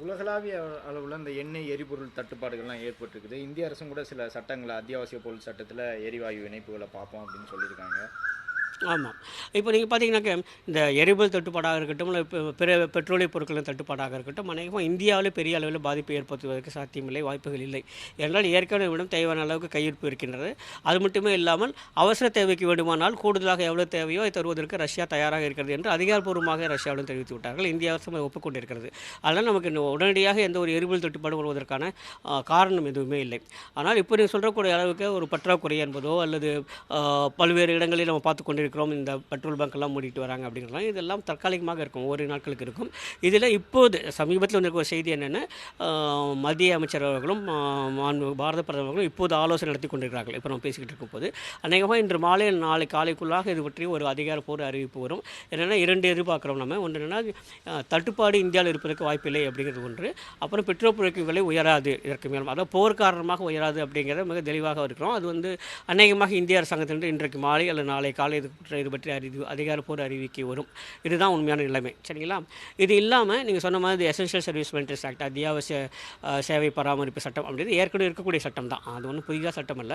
உலகளாவிய அளவில் இந்த எண்ணெய் எரிபொருள் தட்டுப்பாடுகள்லாம் ஏற்பட்டிருக்குது. இந்திய அரசும் கூட சில சட்டங்களை அத்தியாவசிய பொருள் சட்டத்தில் எரிவாயு இணைப்புகளை பார்ப்போம் அப்படின்னு சொல்லியிருக்காங்க. ஆமாம். இப்போ நீங்க பார்த்தீங்கன்னாக்க, இந்த எரிபொருள் தட்டுப்பாடாக இருக்கட்டும், இல்ல பிற பெட்ரோலிய பொருட்களின் தட்டுப்பாடாக இருக்கட்டும், அநேகமாக இந்தியாவிலே பெரிய அளவில் பாதிப்பை ஏற்படுத்துவதற்கு சாத்தியமில்லை, வாய்ப்புகள் இல்லை. ஏனென்றால் ஏற்கனவே நம்மிடம் தேவையான அளவுக்கு கையிருப்பு இருக்கின்றது. அது மட்டுமே இல்லாமல் அவசர தேவைக்கு வேண்டுமானால் கூடுதலாக எவ்வளவு தேவையோ அதை தருவதற்கு ரஷ்யா தயாராக இருக்கிறது என்று அதிகாரப்பூர்வமாக ரஷ்யாவிடம் தெரிவித்து விட்டார்கள். இந்திய அரசும் அதை ஒப்புக்கொண்டிருக்கிறது. அதனால் நமக்கு உடனடியாக எந்த ஒரு எரிபொருள் தட்டுப்பாடு வருவதற்கான காரணம் எதுவுமே இல்லை. ஆனால் இப்போ நீங்கள் சொல்கிறக்கூடிய அளவுக்கு ஒரு பற்றாக்குறை என்பதோ அல்லது பல்வேறு இடங்களில் நம்ம பார்த்து கொண்டிருக்கிறோம், இந்த பெட்ரோல் பங்க்லாம் மூடிட்டு வராங்க அப்படிங்கிறலாம் இதெல்லாம் தற்காலிகமாக இருக்கும், ஒரு நாட்களுக்கு இருக்கும். இதில் இப்போது சமீபத்தில் வந்திருக்க ஒரு செய்தி என்னென்னா, மத்திய அமைச்சர் அவர்களும் பாரத பிரதமர்களும் இப்போது ஆலோசனை நடத்தி கொண்டிருக்கிறார்கள். இப்போ நம்ம பேசிக்கிட்டு இருக்கும் போது அநேகமாக இன்று மாலை நாளை காலைக்குள்ளாக இது பற்றி ஒரு அதிகாரப்பூர்வ அறிவிப்பு வரும். என்னென்னா, இரண்டு எதிர்பார்க்குறோம் நம்ம. ஒன்று என்னென்னா, தட்டுப்பாடு இந்தியாவில் இருப்பதற்கு வாய்ப்பில்லை அப்படிங்கிறது ஒன்று. அப்புறம் பெட்ரோல் பொருட்கள் விலை உயராது, இதற்கு மேலும் அதாவது போர் காரணமாக உயராது அப்படிங்கிறத மிக தெளிவாக இருக்கிறோம். அது அநேகமாக இந்திய அரசாங்கத்திலிருந்து இன்றைக்கு மாலை அல்லது நாளை காலை இது பற்றி அதிகாரப்பூர்வ அறிவிக்கை வரும். இதுதான் உண்மையான நிலைமை. சரிங்களா? இது இல்லாமல் நீங்கள் சொன்ன மாதிரி எசென்ஷியல் சர்வீஸ் மெயின்டெனன்ஸ் ஆக்ட், அத்தியாவசிய சேவை பராமரிப்பு சட்டம் அப்படின்றது ஏற்கனவே இருக்கக்கூடிய சட்டம் தான். அது ஒன்றும் புதிதாக சட்டம் அல்ல.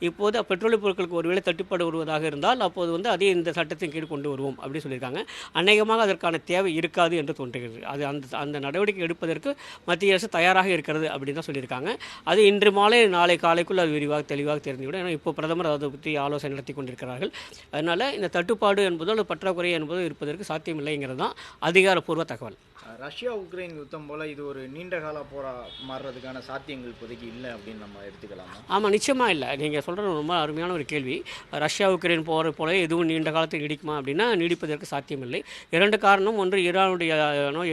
இப்போது பெட்ரோலிய பொருட்களுக்கு ஒருவேளை தட்டுப்பாடு வருவதாக இருந்தால் அப்போது அதே இந்த சட்டத்தின் கீழ் கொண்டு வருவோம் அப்படின்னு சொல்லியிருக்காங்க. அநேகமாக அதற்கான தேவை இருக்காது என்று தோன்றுகிறது. அது அந்த நடவடிக்கை எடுப்பதற்கு மத்திய அரசு தயாராக இருக்கிறது அப்படின்னு தான் சொல்லியிருக்காங்க. அது இன்று மாலை நாளை காலைக்குள் அது விரிவாக தெளிவாக தெரிந்துவிடும். ஏன்னா இப்போ பிரதமர் அதை பற்றி ஆலோசனை நடத்தி கொண்டிருக்கிறார்கள். அதனால் இந்த தட்டுப்பாடு என்பதோ அல்லது பற்றாக்குறை என்பதோ இருப்பதற்கு சாத்தியமில்லைங்கிறது தான் அதிகாரப்பூர்வ தகவல். ரஷ்யா உக்ரைன் யுத்தம் போல் இது ஒரு நீண்ட கால போராக மாறுறதுக்கான சாத்தியங்கள் இப்போதைக்கு இல்லை அப்படின்னு நம்ம எடுத்துக்கலாமா? ஆமாம், நிச்சயமாக இல்லை. நீங்கள் சொல்கிறது ரொம்ப அருமையான ஒரு கேள்வி. ரஷ்யா உக்ரைன் போகிற போல எதுவும் நீண்ட காலத்தில் நீடிக்குமா அப்படின்னா நீடிப்பதற்கு சாத்தியமில்லை. இரண்டு காரணம். ஒன்று, ஈரானுடைய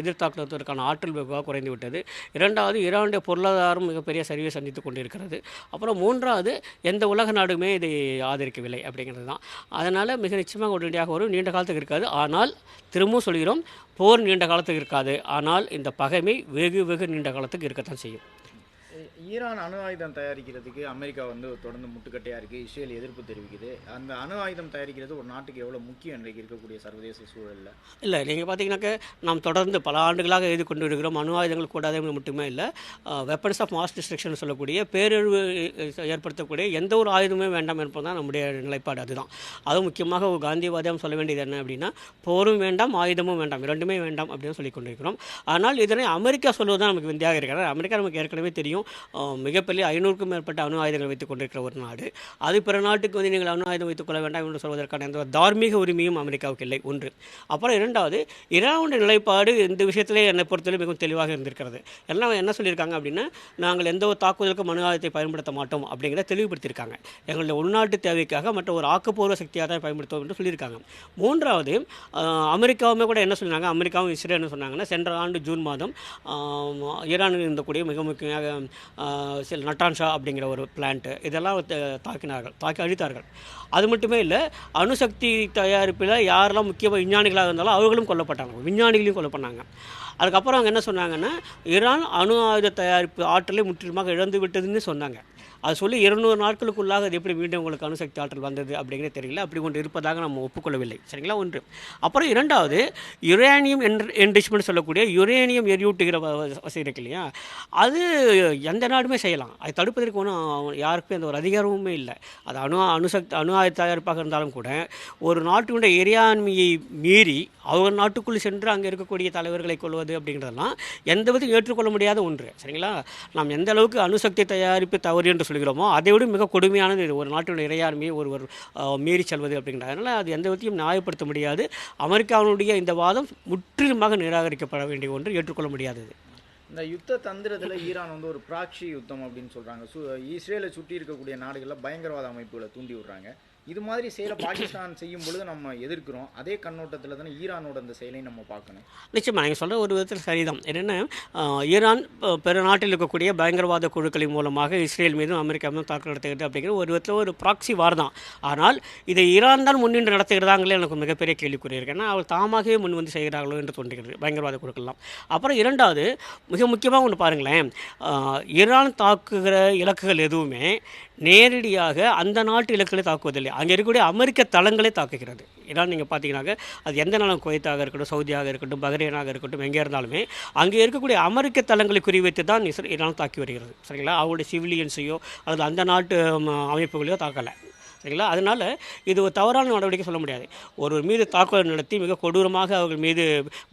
எதிர்த்தாக்குவதற்கான ஆற்றல் வெகுவாக குறைந்து விட்டது. இரண்டாவது, ஈரானுடைய பொருளாதாரம் மிகப்பெரிய சரிவை சந்தித்து கொண்டிருக்கிறது. அப்புறம் மூன்றாவது, எந்த உலக நாடுமே இதை ஆதரிக்கவில்லை அப்படிங்கிறது தான். அதனால் மிக நிச்சயமாக உடனடியாக வரும், நீண்ட காலத்துக்கு இருக்காது. ஆனால் திரும்பவும் சொல்கிறோம், போர் நீண்ட காலத்துக்கு இருக்காது. ஆனால் இந்த பகைமை வெகு நீண்ட காலத்துக்கு இருக்கத்தான் செய்யும். ஈரான் அணு ஆயுதம் தயாரிக்கிறதுக்கு அமெரிக்கா தொடர்ந்து முட்டுக்கட்டையாக இருக்குது. இஸ்ரேல் எதிர்ப்பு தெரிவிக்குது. அந்த அணு ஆயுதம் தயாரிக்கிறது ஒரு நாட்டுக்கு எவ்வளோ முக்கியம் இன்றைக்கு இருக்கக்கூடிய சர்வதேச சூழலில்? இல்லை, நீங்கள் பார்த்தீங்கன்னாக்க நாம் தொடர்ந்து பல ஆண்டுகளாக எழுதி கொண்டு இருக்கிறோம். அணு ஆயுதங்கள் கூடாது மட்டுமே இல்லை, வெப்பன்ஸ் ஆஃப் மாஸ் டிஸ்ட்ரக்ஷன் சொல்லக்கூடிய பேரழிவு ஏற்படுத்தக்கூடிய எந்த ஒரு ஆயுதமே வேண்டாம் என்பது தான் நம்முடைய நிலைப்பாடு. அதுதான். அதுவும் முக்கியமாக ஒரு காந்தியவாதியம் சொல்ல வேண்டியது என்ன அப்படின்னா, போரும் வேண்டாம் ஆயுதமும் வேண்டாம், இரண்டுமே வேண்டாம் அப்படின்னு சொல்லி கொண்டிருக்கிறோம். ஆனால் இதனை அமெரிக்கா சொல்வது தான் நமக்கு விந்தியாக இருக்கிறது. அமெரிக்கா நமக்கு ஏற்கனவே தெரியும், மிகப்பெரிய 500க்கும் மேற்பட்ட அணு ஆயுதங்கள் வைத்துக் கொண்டிருக்கிற ஒரு நாடு. அது பிற நாட்டுக்கு நீங்கள் அணு ஆயுதம் வைத்துக் கொள்ள வேண்டாம் என்று சொல்வதற்கான எந்த தார்மீக உரிமையும் அமெரிக்காவுக்கு இல்லை. ஒன்று. அப்புறம் இரண்டாவது, ஈரானுடைய நிலைப்பாடு இந்த விஷயத்திலே என்னை பொறுத்தவரை மிகவும் தெளிவாக இருந்திருக்கிறது. எல்லாம் என்ன சொல்லியிருக்காங்க அப்படின்னா, நாங்கள் எந்த ஒரு தாக்குதலுக்கும் அணு ஆயுதத்தை பயன்படுத்த மாட்டோம் அப்படிங்கிறத தெளிவுபடுத்தியிருக்காங்க. எங்களுடைய உள்நாட்டு தேவைக்காக மற்ற ஒரு ஆக்கப்பூர்வ சக்தியாக தான் பயன்படுத்துவோம் என்று சொல்லியிருக்காங்க. மூன்றாவது, அமெரிக்காவுமே கூட என்ன சொன்னாங்க, அமெரிக்காவும் இஸ்ரேல் என்ன சொன்னாங்கன்னா, சென்ற ஆண்டு ஜூன் மாதம் ஈரானில் இருந்தக்கூடிய மிக முக்கியமாக சில நட்டான்ஷா அப்படிங்கிற ஒரு பிளான்ட்டு இதெல்லாம் தாக்கி அழித்தார்கள். அது மட்டுமே இல்லை, அணுசக்தி தயாரிப்பில் யாரெல்லாம் முக்கிய விஞ்ஞானிகளாக இருந்தாலும் அவர்களும் கொல்லப்பட்டாங்க, விஞ்ஞானிகளையும் கொல்லப்பட்டாங்க. அதுக்கப்புறம் அவங்க என்ன சொன்னாங்கன்னா, ஈரான் அணு ஆயுத தயாரிப்பு ஆற்றலை முற்றிலுமாக இழந்து விட்டதுன்னு சொன்னாங்க. அது சொல்லி 200 நாட்களுக்குள்ளாக அது எப்படி மீண்டும் உங்களுக்கு அணுசக்தி ஆற்றல் வந்தது அப்படிங்கிறது தெரியல. அப்படி ஒன்று இருப்பதாக நம்ம ஒப்புக்கொள்ளவில்லை. சரிங்களா? ஒன்று. அப்புறம் இரண்டாவது, யுரேனியம் என்ரிச்மெண்ட் சொல்லக்கூடிய யுரேனியம் எரியூட்டுகிற வசதி இருக்கு இல்லையா, அது எந்த நாடுமே செய்யலாம். அதை தடுப்பதற்கு ஒன்றும் யாருக்குமே அந்த ஒரு அதிகாரமுமே இல்லை. அது அணு ஆயுத தயாரிப்பாக இருந்தாலும் கூட ஒரு நாட்டினுடைய இறையாண்மையை மீறி அவர் நாட்டுக்குள் சென்று அங்கே இருக்கக்கூடிய தலைவர்களை கொள்வது அப்படிங்கிறதெல்லாம் எந்த விதத்தையும் ஏற்றுக்கொள்ள முடியாத ஒன்று. சரிங்களா? நாம் எந்த அளவுக்கு அணுசக்தி தயாரிப்பு தவறு என்று சொல்கிறோமோ அதை விட மிக கொடுமையானது இது, ஒரு நாட்டினுடைய இறையாண்மையை ஒருவர் மீறி செல்வது அப்படிங்கிறது. அதனால் அது எந்த விதத்தையும் நியாயப்படுத்த முடியாது. அமெரிக்காவினுடைய இந்த வாதம் முற்றிலுமாக நிராகரிக்கப்பட வேண்டிய ஒன்று, ஏற்றுக்கொள்ள முடியாதது. இந்த யுத்த தந்திரத்தில் ஈரான் ஒரு ப்ராக்ஸி யுத்தம் அப்படின்னு சொல்கிறாங்க. இஸ்ரேலை சுற்றி இருக்கக்கூடிய நாடுகளில் பயங்கரவாத அமைப்புகளை தூண்டி விடுறாங்க. இது மாதிரி செயலை பாகிஸ்தான் செய்யும் பொழுது நம்ம எதிர்க்கிறோம். அதே கண்ணோட்டத்தில் தானே ஈரானோட அந்த செயலை நம்ம பார்க்கணும். நிச்சயமாக நீங்கள் சொல்கிற ஒரு விதத்தில் சரிதான். என்னென்னா, ஈரான் பிற நாட்டில் இருக்கக்கூடிய பயங்கரவாத குழுக்களின் மூலமாக இஸ்ரேல் மீதும் அமெரிக்கா மீதும் தாக்குதல் நடத்துகிறது அப்படிங்கிற ஒரு விதத்தில் ஒரு ப்ராக்ஸி வார் தான். ஆனால் இதை ஈரான் தான் முன்னின்று நடத்துகிறதாங்களே எனக்கு மிகப்பெரிய கேள்விக்குறி இருக்கு. ஏன்னா அவள் தாமாகவே முன் வந்து செய்கிறார்களோ என்று தோன்றுகிறது பயங்கரவாத குழுக்கள்லாம். அப்புறம் இரண்டாவது, மிக முக்கியமாக ஒன்று பாருங்களேன், ஈரான் தாக்குகிற இலக்குகள் எதுவுமே நேரடியாக அந்த நாட்டு இலக்குகளை தாக்குவதில்லை. அங்கே இருக்கக்கூடிய அமெரிக்க தளங்களே தாக்குகிறது. ஈரான் நீங்கள் பார்த்தீங்கன்னாக்க அது எந்த நாளும் குவைத்தாக இருக்கட்டும், சவுதியாக இருக்கட்டும், பஹ்ரைனாக இருக்கட்டும், எங்கே இருந்தாலுமே அங்கே இருக்கக்கூடிய அமெரிக்க தளங்களை குறிவைத்து தான் ஈரான் தாக்கி வருகிறது. சரிங்களா, அவங்களுடைய சிவிலியன்ஸையோ அல்லது அந்த நாட்டு அமைப்புகளையோ தாக்கலை. சரிங்களா, அதனால் இது ஒரு தவறான நடவடிக்கை சொல்ல முடியாது. ஒருவர் மீது தாக்குதல் நடத்தி மிக கொடூரமாக அவர்கள் மீது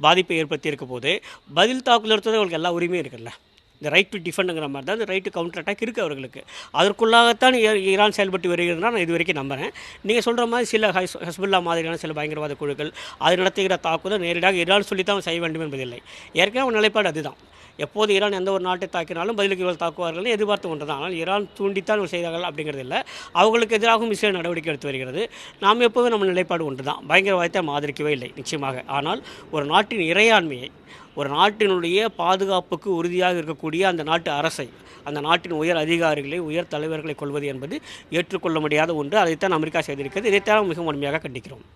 பாதிப்பை ஏற்படுத்தி இருக்க போது பதில் தாக்குதல் நடத்துவது அவங்களுக்கு எல்லா உரிமையும் இருக்குல்ல. இந்த ரைட் டு டிஃபெண்டுங்கிற மாதிரி தான் இந்த ரைட் டு கவுண்டர் அட்டாக் இருக்குது அவர்களுக்கு. அதற்குள்ளாகத்தான் ஈரான் செயல்பட்டு வருகிறது நான் இது வரைக்கும் நம்புகிறேன். நீங்கள் சொல்கிற மாதிரி சில ஹஸ்புல்லா மாதிரியான சில பயங்கரவாத குழுக்கள் அது நடத்துகிற தாக்குதல் நேரடியாக ஈரான் சொல்லித்தான் செய்ய வேண்டும் என்பதில்லை. ஏற்கனவே ஒரு நிலைப்பாடு அதுதான். எப்போது ஈரான் எந்த ஒரு நாட்டை தாக்கினாலும் பதிலுக்கு இவர்கள் தாக்குவார்கள் எதிர்பார்த்து ஒன்று தான். ஆனால் ஈரான் தூண்டித்தான் இவர்கள் செய்தார்கள் அப்படிங்கிறது இல்லை. அவர்களுக்கு எதிராகவும் இஸ்ரேல் நடவடிக்கை எடுத்து வருகிறது. நாம் எப்போதும் நம்ம நிலைப்பாடு ஒன்று தான். பயங்கரவாதத்தை ஆதரிக்கவே இல்லை நிச்சயமாக. ஆனால் ஒரு நாட்டின் இறையாண்மையை, ஒரு நாட்டினுடைய பாதுகாப்புக்கு உறுதியாக இருக்கக்கூடிய அந்த நாட்டு அரசை, அந்த நாட்டின் உயர் அதிகாரிகளை, உயர் தலைவர்களை கொள்வது என்பது ஏற்றுக்கொள்ள முடியாத ஒன்று. அதைத்தான் அமெரிக்கா செய்திருக்கிறது. இதைத்தான் மிக வன்மையாக கண்டிக்கிறோம்.